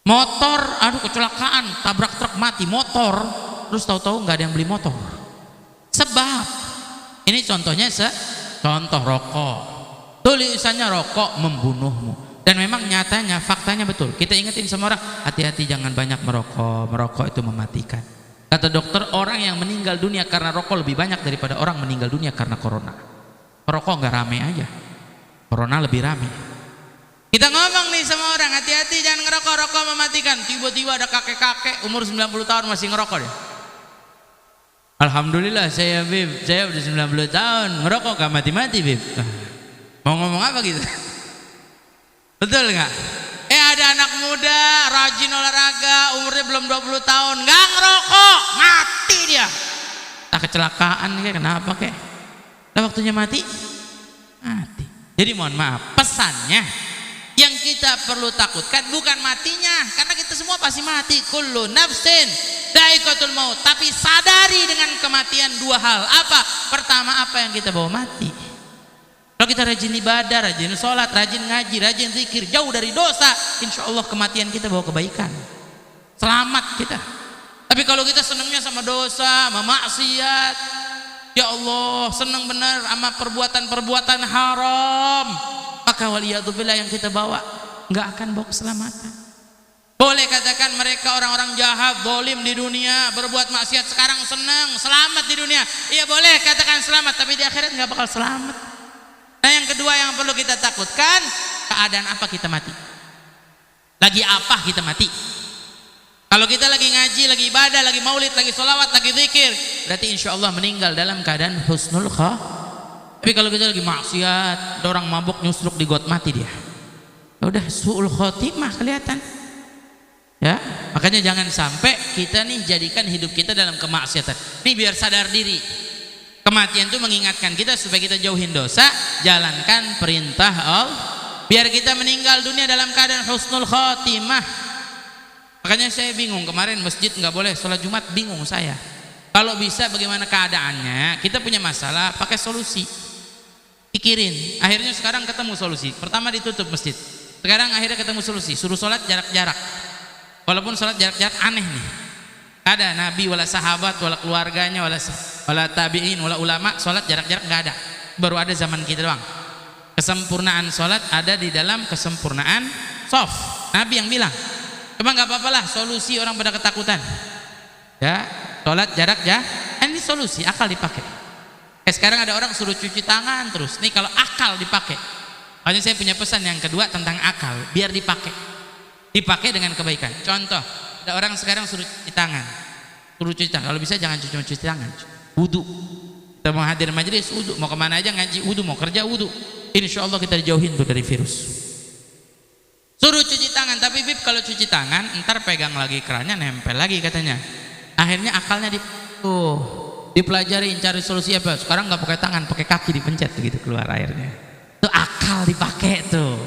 Motor, aduh kecelakaan, tabrak truk mati motor. Terus tahu-tahu nggak ada yang beli motor. Sebab ini contohnya contoh rokok. Tulisannya rokok membunuhmu. Dan memang nyatanya, faktanya betul. Kita ingetin sama orang, hati-hati jangan banyak merokok. Merokok itu mematikan. Kata dokter, orang yang meninggal dunia karena rokok lebih banyak daripada orang meninggal dunia karena corona. Rokok nggak rame aja, corona lebih rame. Kita ngomong nih sama orang, hati-hati jangan ngerokok, rokok mematikan. Tiba-tiba ada kakek-kakek umur 90 tahun masih ngerokok deh. Alhamdulillah saya Bib, saya udah 90 tahun ngerokok gak mati-mati Bib. Mau ngomong apa gitu? Betul nggak? Ada anak muda rajin olahraga, umurnya belum 20 tahun nggak ngerokok, mati dia. Kecelakaan kayak kenapa kayak? Waktunya mati. Jadi mohon maaf, pesannya yang kita perlu takutkan bukan matinya, karena kita semua pasti mati. Kullu nafsin dha'iqatul maut. Tapi sadari dengan kematian 2 hal. Apa? Pertama, apa yang kita bawa mati. Kalau kita rajin ibadah, rajin sholat, rajin ngaji, rajin zikir, jauh dari dosa, insya Allah kematian kita bawa kebaikan, selamat kita. Tapi kalau kita senangnya sama dosa, sama maksiat, ya Allah senang benar sama perbuatan-perbuatan haram, maka waliyadzubillah yang kita bawa nggak akan bawa keselamatan. Boleh katakan mereka orang-orang jahat, zalim di dunia, berbuat maksiat, sekarang senang, selamat di dunia. Iya boleh katakan selamat, tapi di akhirat nggak bakal selamat. Nah yang kedua yang perlu kita takutkan, keadaan apa kita mati? Lagi apa kita mati? Kalau kita lagi ngaji, lagi ibadah, lagi maulid, lagi sholawat, lagi zikir, berarti insya Allah meninggal dalam keadaan husnul khatimah. Tapi kalau kita lagi maksiat, ada orang mabuk nyusruk di got, mati dia. Udah su'ul khatimah kelihatan. Ya, makanya jangan sampai kita nih jadikan hidup kita dalam kemaksiatan. Nih biar sadar diri. Kematian itu mengingatkan kita supaya kita jauhin dosa, jalankan perintah Allah, biar kita meninggal dunia dalam keadaan husnul khatimah. Makanya saya bingung kemarin masjid nggak boleh sholat Jumat, bingung saya. Kalau bisa bagaimana keadaannya? Kita punya masalah, pakai solusi, pikirin. Akhirnya sekarang ketemu solusi. Pertama ditutup masjid, sekarang akhirnya ketemu solusi, suruh sholat jarak-jarak. Walaupun sholat jarak-jarak aneh nih. Ada nabi, wala sahabat, wala keluarganya, wala tabi'in, wala ulama sholat jarak-jarak nggak ada. Baru ada zaman kita doang. Kesempurnaan sholat ada di dalam kesempurnaan shaf. Nabi yang bilang. Cuma nggak apa-apalah solusi orang pada ketakutan. Ya, sholat jarak ya. Ini solusi akal dipakai. Sekarang ada orang suruh cuci tangan terus. Nih kalau akal dipakai. Makanya saya punya pesan yang kedua tentang akal, biar dipakai. Dipakai dengan kebaikan. Contoh, ada orang sekarang suruh cuci tangan. Suruh cuci tangan. Kalau bisa jangan cuci tangan. Wudu. Kita mau hadir majelis wudu, mau kemana aja ngaji wudu, mau kerja wudu. Insya Allah kita dijauhin tuh dari virus. Suruh cuci tangan, tapi Bib kalau cuci tangan ntar pegang lagi kerannya nempel lagi katanya. Akhirnya akalnya dipelajari, cari solusi apa? Sekarang nggak pakai tangan, pakai kaki dipencet begitu keluar airnya. Itu akal dipakai tuh.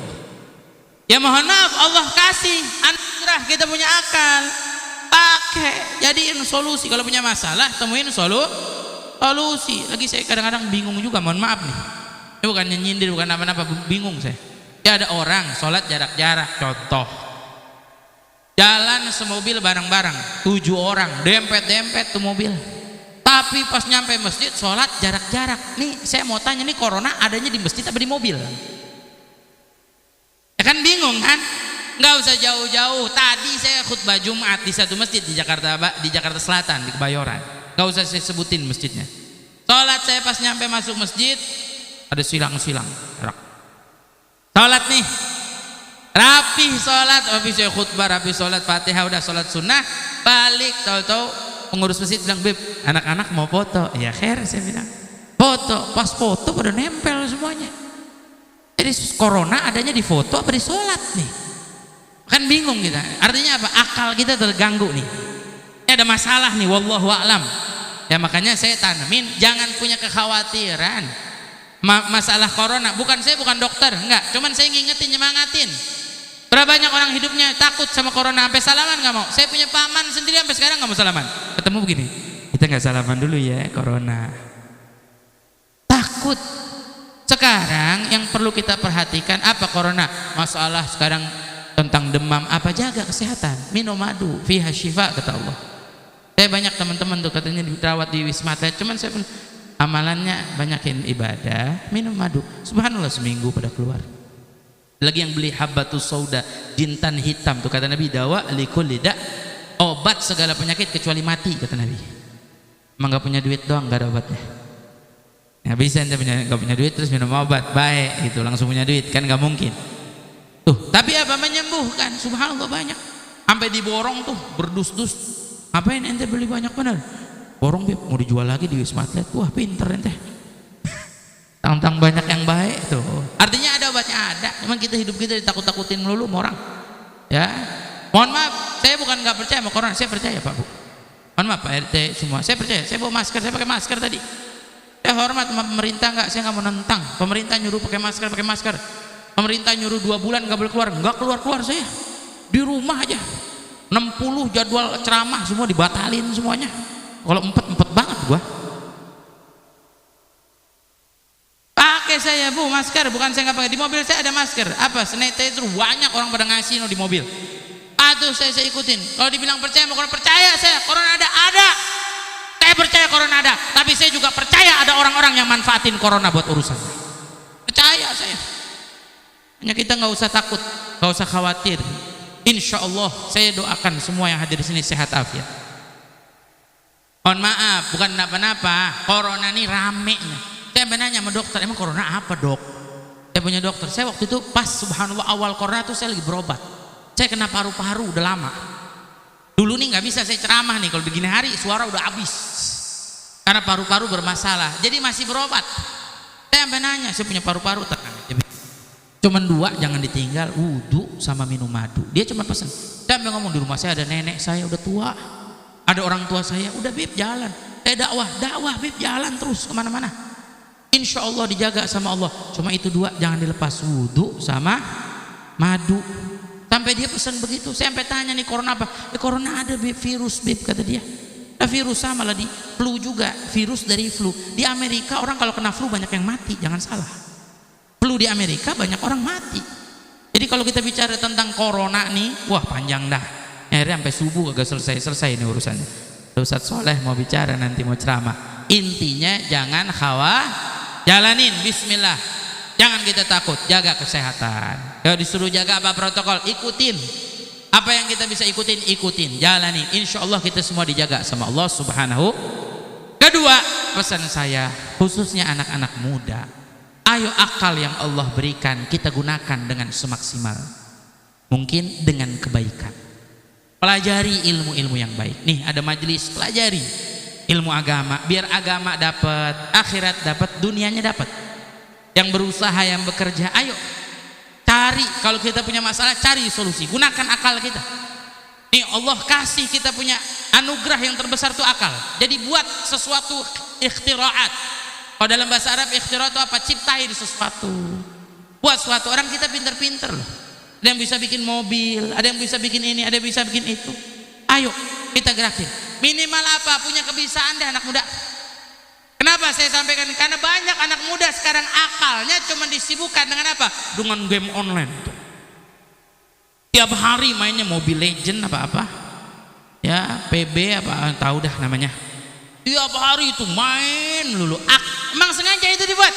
Ya mohon maaf, Allah kasih anugerah kita punya akal, pakai jadiin solusi. Kalau punya masalah temuin solusi. Lagi saya kadang-kadang bingung juga, mohon maaf nih. Ini bukannya nyindir, bukan apa-apa, bingung saya. Ya ada orang sholat jarak-jarak, contoh jalan semobil bareng-bareng 7 orang, dempet-dempet tuh mobil, tapi pas nyampe masjid sholat jarak-jarak. Nih saya mau tanya, nih corona adanya di masjid apa di mobil? Ya kan bingung kan? Nggak usah jauh-jauh. Tadi saya khutbah Jumat di satu masjid di Jakarta Selatan, di Kebayoran. Nggak usah saya sebutin masjidnya. Sholat saya pas nyampe masuk masjid ada silang-silang. Sholat nih, rapi sholat, habis saya khutbah, rapi sholat, Fatihah, udah sholat sunnah, balik, tahu-tahu pengurus masjid bilang, Beb, anak-anak mau foto. Ya khair, saya bilang foto. Pas foto pada nempel semuanya. Jadi corona adanya di foto apa di sholat nih? Kan bingung kita. Artinya apa? Akal kita terganggu nih. Ini ada masalah nih, wallahu a'lam. Ya makanya saya tanamin, jangan punya kekhawatiran masalah corona. Saya bukan dokter, enggak. Cuman saya ngingetin, nyemangatin. Berapa banyak orang hidupnya takut sama corona, sampai salaman nggak mau. Saya punya paman sendiri sampai sekarang nggak mau salaman. Ketemu begini, kita nggak salaman dulu ya, corona. Takut. Sekarang yang perlu kita perhatikan apa corona? Masalah sekarang tentang demam, apa, jaga kesehatan. Minum madu, fiha syifa kata Allah. Saya banyak teman-teman tuh katanya dirawat di Wisma Atlet, cuman saya pun amalannya banyakin ibadah, minum madu. Subhanallah seminggu pada keluar. Lagi yang beli habbatus sauda, jintan hitam tuh kata Nabi, dawa likulli da, obat segala penyakit kecuali mati kata Nabi. Emang gak punya duit doang gak ada obatnya. Nggak bisa ente gak punya duit terus minum obat baik gitu langsung punya duit, kan gak mungkin. Tuh, tapi apa menyembuhkan? Subhanallah banyak. Sampai diborong tuh berdus-dus. Ngapain ente beli banyak bener? Borong Beb, mau dijual lagi di Wisma Atlet. Wah pinter ente. Tentang banyak yang baik tuh. Artinya ada obatnya, ada. Memang kita hidup kita ditakut-takutin melulu sama orang. Ya. Mohon maaf, saya bukan nggak percaya sama corona, saya percaya Pak Bu. Mohon maaf Pak RT semua, saya percaya. Saya bawa masker, saya pakai masker tadi. Saya hormat sama pemerintah, nggak, saya nggak mau nentang. Pemerintah nyuruh pakai masker, pakai masker. Pemerintah nyuruh 2 bulan nggak boleh keluar, nggak keluar saya. Di rumah aja. 60 jadwal ceramah semua dibatalin semuanya. Kalau empet banget gua. Pakai saya Bu masker, bukan saya nggak pakai. Di mobil saya ada masker. Apa? Sanitizer banyak orang pada ngasih di mobil. Aduh saya ikutin. Kalau dibilang percaya, mau percaya saya. Corona ada. Saya percaya corona ada. Tapi saya juga percaya ada orang-orang yang manfaatin corona buat urusan. Percaya saya. Hanya kita nggak usah takut, nggak usah khawatir. Insya Allah saya doakan semua yang hadir di sini sehat afiat. Mohon maaf, bukan apa-apa. Corona ini rame. Saya bertanya sama dokter, emang corona apa dok? Saya punya dokter. Saya waktu itu pas subhanallah awal corona tuh saya lagi berobat. Saya kena paru-paru udah lama. Dulu nih nggak bisa saya ceramah nih kalau begini hari suara udah habis karena paru-paru bermasalah. Jadi masih berobat. Saya bertanya, saya punya paru-paru tenang. Cuman 2 jangan ditinggal, wudu sama minum madu. Dia cuma pesan. Saya ngomong di rumah saya ada nenek saya udah tua. Ada orang tua saya, udah Bib jalan. Dakwah Bib jalan terus kemana-mana. Insya Allah dijaga sama Allah. Cuma itu 2 jangan dilepas, wudu sama madu. Sampai dia pesan begitu. Saya sampai tanya nih corona apa? Corona ada Bib, virus Bib kata dia. Virus sama lah di flu juga, virus dari flu. Di Amerika orang kalau kena flu banyak yang mati, jangan salah. Flu di Amerika banyak orang mati. Jadi kalau kita bicara tentang corona nih, wah panjang dah. Akhirnya sampai subuh agak selesai ini urusannya. Ustaz Soleh mau bicara nanti mau ceramah. Intinya jangan jalanin bismillah. Jangan kita takut, jaga kesehatan. Kalau disuruh jaga apa protokol, ikutin. Apa yang kita bisa ikutin, jalani. Insya Allah kita semua dijaga sama Allah Subhanahu. Kedua, pesan saya khususnya anak-anak muda, ayo akal yang Allah berikan kita gunakan dengan semaksimal mungkin dengan kebaikan. Pelajari ilmu-ilmu yang baik. Nih ada majelis, pelajari ilmu agama, biar agama dapat, akhirat dapat, dunianya dapat. Yang berusaha, yang bekerja, ayo cari. Kalau kita punya masalah, cari solusi, gunakan akal kita. Nih Allah kasih kita punya anugerah yang terbesar itu akal. Jadi buat sesuatu ikhtiraat. Kalau dalam bahasa Arab ikhtiraat itu apa? Ciptain sesuatu. Buat suatu. Orang kita pinter-pinter loh. Ada yang bisa bikin mobil, ada yang bisa bikin ini, ada yang bisa bikin itu. Ayo kita gerakin. Minimal apa? Punya kebiasaan deh anak muda. Kenapa saya sampaikan? Karena banyak anak muda sekarang akalnya cuma disibukkan dengan apa? Dengan game online. Tiap hari mainnya Mobile Legend apa-apa. Ya, PB apa tahu dah namanya. Tiap hari itu main lulu. Emang sengaja itu dibuat?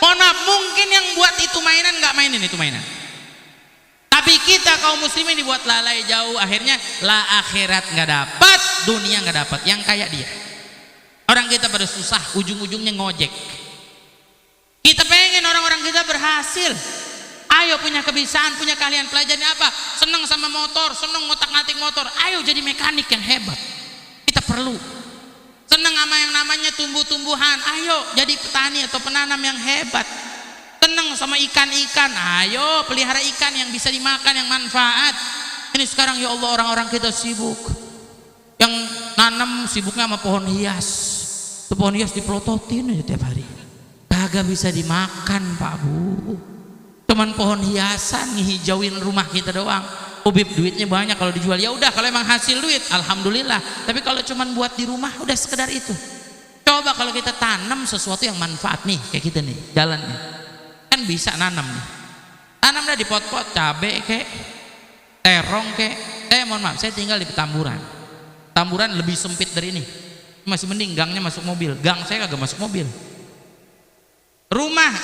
Mohon maaf, mungkin yang buat itu mainan nggak mainin itu mainan. Tapi kita kaum muslimin dibuat lalai jauh, akhirnya la akhirat nggak dapat, dunia nggak dapat. Yang kayak dia. Orang kita pada susah, ujung-ujungnya ngojek. Kita pengen orang-orang kita berhasil. Ayo punya kebiasaan, punya keahlian, pelajari apa? Senang sama motor, senang ngotak-ngatik motor. Ayo jadi mekanik yang hebat. Kita perlu. Senang sama yang namanya tumbuh-tumbuhan. Ayo jadi petani atau penanam yang hebat. Senang sama ikan-ikan. Ayo pelihara ikan yang bisa dimakan, yang manfaat. Ini sekarang ya Allah orang-orang kita sibuk. Yang nanam sibuknya sama pohon hias. Itu pohon hias dipelototin aja tiap hari. Kagak bisa dimakan Pak Bu. Cuman pohon hiasan ngehijauin rumah kita doang. Ubib duitnya banyak kalau dijual. Ya udah kalau emang hasil duit alhamdulillah. Tapi kalau cuman buat di rumah udah sekedar itu. Coba kalau kita tanam sesuatu yang manfaat nih kayak kita nih jalan nih. Kan bisa nanam nih. Tanam dah di pot-pot cabe kek, terong kek. Mohon maaf saya tinggal di Petamburan. Petamburan lebih sempit dari ini. Masih mending gangnya masuk mobil. Gang saya kagak masuk mobil. Rumah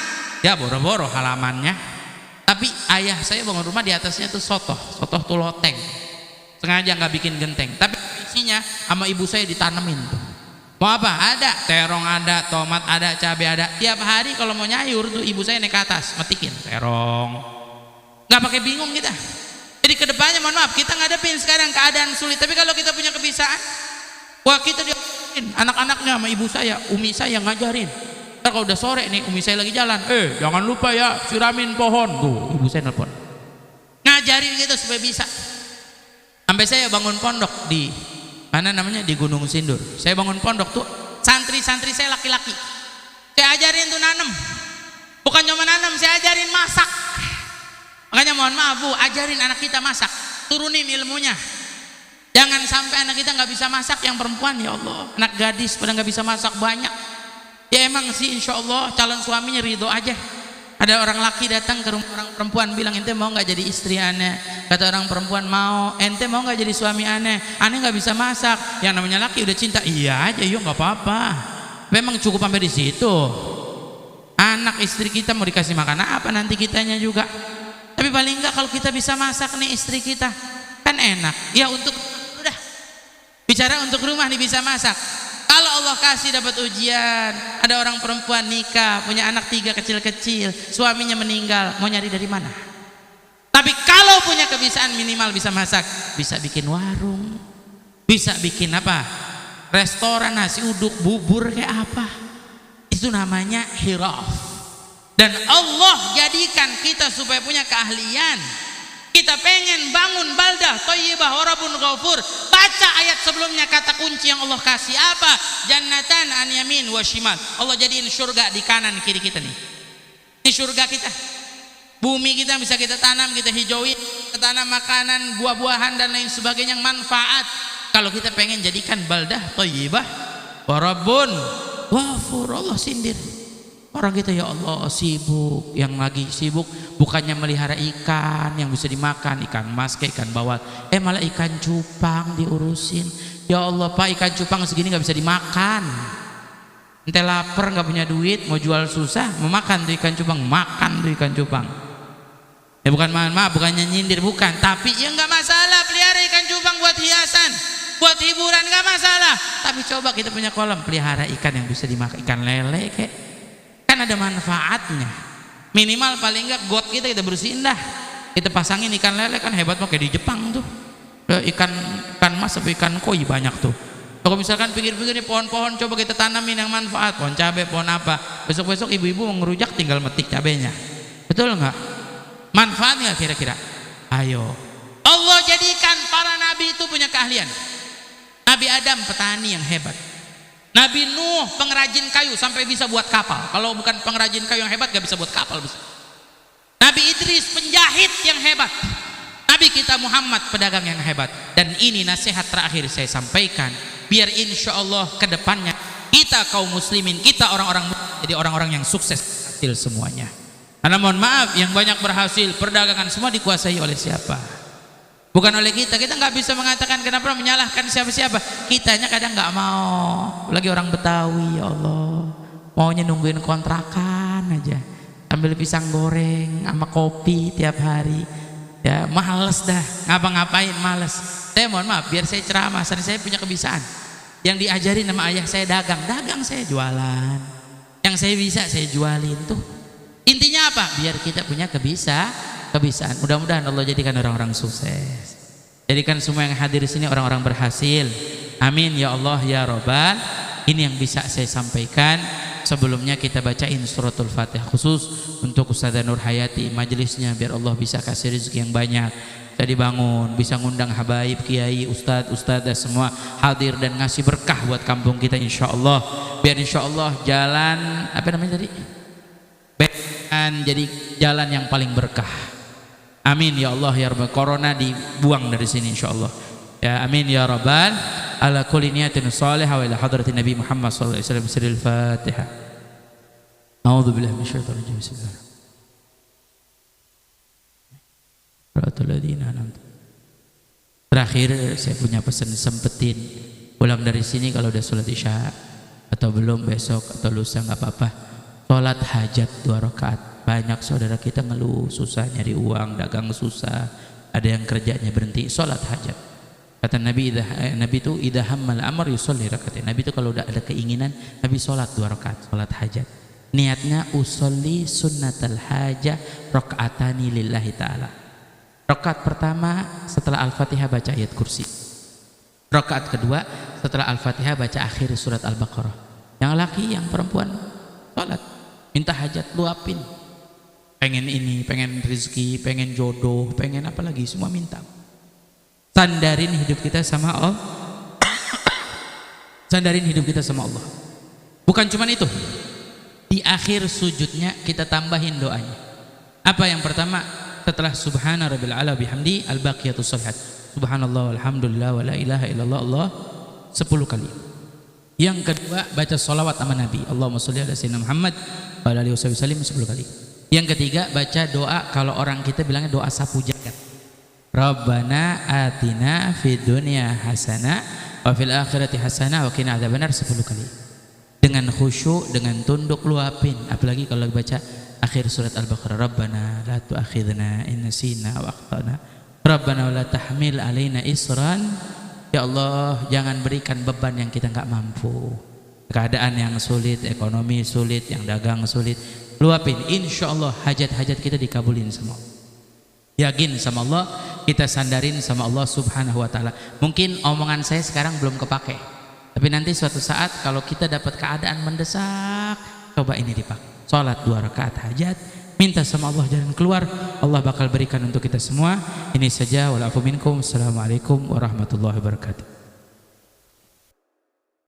ya boro-boro halamannya. Tapi ayah saya bangun rumah di atasnya tuh sotoh tuh loteng. Sengaja nggak bikin genteng. Tapi isinya sama ibu saya ditanemin tuh. Mau apa? Ada terong, ada tomat, ada cabai, ada. Tiap hari kalau mau nyayur tuh ibu saya naik ke atas metikin terong. Nggak pakai bingung kita. Jadi kedepannya mohon maaf kita ngadepin sekarang keadaan sulit. Tapi kalau kita punya kebiasaan, wah kita diajarin anak-anaknya sama ibu saya, umi saya ngajarin. Ntar kalau udah sore nih umi saya lagi jalan, jangan lupa ya siramin pohon. Tuh ibu saya nelpon. Ngajarin gitu supaya bisa. Sampai saya bangun pondok di mana namanya di Gunung Sindur. Saya bangun pondok tuh santri-santri saya laki-laki. Saya ajarin tuh nanam. Bukan cuma nanam, saya ajarin masak. Makanya mohon maaf Bu, ajarin anak kita masak, turunin ilmunya. Jangan sampai anak kita nggak bisa masak yang perempuan ya Allah. Anak gadis pada nggak bisa masak banyak. Ya emang sih insya Allah calon suaminya ridho aja. Ada orang laki datang ke rumah orang perempuan bilang ente mau nggak jadi istri aneh. Kata orang perempuan mau. Ente mau nggak jadi suami aneh. Aneh nggak bisa masak. Yang namanya laki udah cinta. Iya aja yuk nggak apa-apa. Memang cukup sampai di situ. Anak istri kita mau dikasih makan apa nanti kitanya juga. Tapi paling enggak kalau kita bisa masak nih istri kita kan enak. Ya untuk udah bicara untuk rumah nih bisa masak. Kalau Allah kasih dapat ujian, ada orang perempuan nikah, punya anak 3 kecil-kecil, suaminya meninggal, mau nyari dari mana? Tapi kalau punya kebiasaan minimal bisa masak, bisa bikin warung, bisa bikin apa? Restoran, nasi uduk, bubur kayak apa? Itu namanya hiraf. Dan Allah jadikan kita supaya punya keahlian. Kita pengen bangun baldah thayyibah wa rabbun ghafur. Baca ayat sebelumnya kata kunci yang Allah kasih apa? Jannatan an yamin wa shimal. Allah jadiin surga di kanan kiri kita nih. Ini surga kita. Bumi kita bisa kita tanam, kita hijauin, kita tanam makanan, buah-buahan dan lain sebagainya yang manfaat. Kalau kita pengen jadikan baldah thayyibah wa rabbun ghafur, Allah sindir. Orang kita ya Allah sibuk, yang lagi sibuk bukannya melihara ikan yang bisa dimakan, ikan mas kayak ikan bawal, malah ikan cupang diurusin. Ya Allah Pak, ikan cupang segini nggak bisa dimakan. Ente lapar nggak punya duit, mau jual susah, mau makan tuh ikan cupang, makan tuh ikan cupang. Ya bukan maaf, bukannya nyindir, bukan. Tapi ya nggak masalah, pelihara ikan cupang buat hiasan, buat hiburan nggak masalah. Tapi coba kita punya kolam, pelihara ikan yang bisa dimakan, ikan lele kayak, kan ada manfaatnya. Minimal paling nggak got kita bersihin dah. Kita pasangin ikan lele, kan hebat mah kayak di Jepang tuh. Ikan mas atau ikan koi banyak tuh. Kalau misalkan pinggir-pinggir nih pohon-pohon, coba kita tanamin yang manfaat, pohon cabai, pohon apa. Besok-besok ibu-ibu mau ngerujak tinggal metik cabainya. Betul nggak? Manfaat nggak kira-kira? Ayo. Allah jadikan para nabi itu punya keahlian. Nabi Adam petani yang hebat. Nabi Nuh pengrajin kayu sampai bisa buat kapal. Kalau bukan pengrajin kayu yang hebat gak bisa buat kapal bisa. Nabi Idris penjahit yang hebat. Nabi kita Muhammad pedagang yang hebat. Dan ini nasihat terakhir saya sampaikan, biar insya Allah kedepannya kita kaum muslimin, kita orang-orang jadi orang-orang yang sukses hasil semuanya. Karena mohon maaf, yang banyak berhasil perdagangan semua dikuasai oleh siapa? Bukan oleh kita. Kita nggak bisa mengatakan kenapa menyalahkan siapa-siapa. Kitanya kadang nggak mau. Lagi orang Betawi, ya Allah, maunya nungguin kontrakan aja, ambil pisang goreng sama kopi tiap hari. Ya males dah, ngapa-ngapain males. Saya mohon maaf, biar saya ceramah, saya punya kebiasaan. Yang diajarin sama ayah saya dagang saya jualan. Yang saya bisa saya jualin tuh. Intinya apa? Biar kita punya kebiasaan. Mudah-mudahan Allah jadikan orang-orang sukses. Jadikan semua yang hadir di sini orang-orang berhasil. Amin ya Allah ya Rabbal. Ini yang bisa saya sampaikan. Sebelumnya kita bacain suratul Fatihah khusus untuk Ustazah Nur Hayati majelisnya, biar Allah bisa kasih rezeki yang banyak. Bisa dibangun, bisa ngundang habaib, kiai, ustadz semua hadir dan ngasih berkah buat kampung kita insyaallah. Biar insyaallah jalan apa namanya tadi? Jadi jalan yang paling berkah. Amin ya Allah ya Rabbal. Corona dibuang dari sini insyaallah. Ya amin ya Rabbal. Ala kulli niyatin salihah wa ila hadratin Nabi Muhammad sallallahu alaihi wasallam. Sirril Fatihah. A'udzu billahi minasyaitonir rajim. Bismillahirrahmanirrahim. Terakhir saya punya pesan, sempetin pulang dari sini kalau udah sholat isya atau belum, besok atau lusa nggak apa-apa, sholat hajat 2 rakaat. Banyak saudara kita ngeluh susah nyari uang, dagang susah, ada yang kerjanya berhenti, sholat hajat. Kata Nabi itu idza hammal amr yusolli rakaatain. Nabi itu kalau udah ada keinginan, Nabi sholat 2 rakaat, sholat hajat. Niatnya usolli sunnatal hajah rakaatani lillahi ta'ala. Rakaat pertama setelah Al-Fatihah baca ayat kursi. Rakaat kedua setelah Al-Fatihah baca akhir surat Al-Baqarah. Yang laki, yang perempuan sholat, minta hajat, luapin. Pengen ini, pengen rezeki, pengen jodoh, pengen apa lagi, semua minta. Sandarin hidup kita sama Allah. Sandarin hidup kita sama Allah. Bukan cuma itu. Di akhir sujudnya kita tambahin doanya. Apa yang pertama? Setelah subhana rabbil ala bihamdi al-baqiyatus shalihat. Subhanallah walhamdulillah wa la ilaha illallah Allah 10 kali. Yang kedua baca sholawat sama Nabi. Allahumma sholli ala sayyidina Muhammad wa ala alihi wasallam 10 kali. Yang ketiga baca doa, kalau orang kita bilangnya doa sapu jagat. Rabbana atina fid dunya hasanah wa fil akhirati hasanah wa qina adzabannar 10 kali. Dengan khusyuk, dengan tunduk, luapin. Apalagi kalau baca akhir surat Al-Baqarah, Rabbana la tu'akhidna in nasina wa akhtana. Rabbana la tahmil alaina isran. Ya Allah, jangan berikan beban yang kita enggak mampu. Keadaan yang sulit, ekonomi sulit, yang dagang sulit. Luapin, insyaallah hajat-hajat kita dikabulin sama Allah. Yakin sama Allah, kita sandarin sama Allah Subhanahu wa taala. Mungkin omongan saya sekarang belum kepake, tapi nanti suatu saat kalau kita dapat keadaan mendesak, coba ini dipakai. Salat 2 rakaat hajat, minta sama Allah jalan keluar, Allah bakal berikan untuk kita semua. Ini saja, walafu minkum. Assalamualaikum warahmatullahi wabarakatuh.